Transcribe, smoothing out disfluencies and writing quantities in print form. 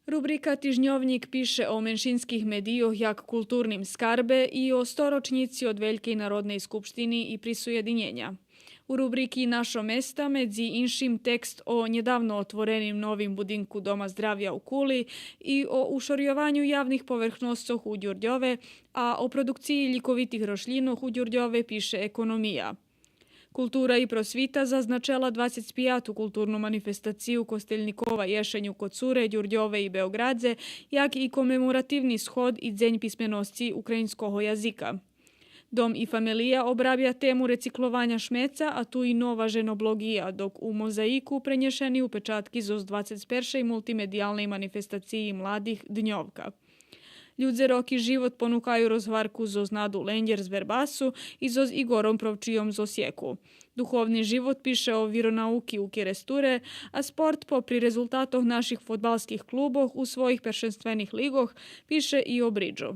Rubrika Tižnjovnik piše o menšinskih medijoh jak kulturnim skarbe i o storočnici od Veljkej narodnej skupštini i prisujedinjenja. U rubriki Našo mesta medzi inšim tekst o njedavno otvorenim novim budinku Doma zdravja u Kuli i o ušorjovanju javnih povrhnostoh u Đurđove, a o produkciji ljikovitih rošljinoh u Đurđove piše Ekonomija. Kultura i prosvita zaznačela 25. kulturnu manifestaciju Kosteljnikova ješenju kod Cure, Đurđove i Beogradze, jak i komemorativni shod i dzenj pismenosti ukrajinskog jazika. Dom i familija obrabja temu reciklovanja šmeca, a tu i nova ženoblogija, dok u mozaiku prenješeni upečatki zoz 21. multimedijalnej manifestaciji mladih Dnjovka. Ljudzeroki život ponukaju rozvarku zoz Nadu Lenjer z Verbasu i zoz Igorom Provčijom z Osijeku. Duhovni život piše o vironauki u Kiresture, a sport popri rezultatoh naših fotbalskih klubov u svojih prvenstvenih ligoh piše i o bridžu.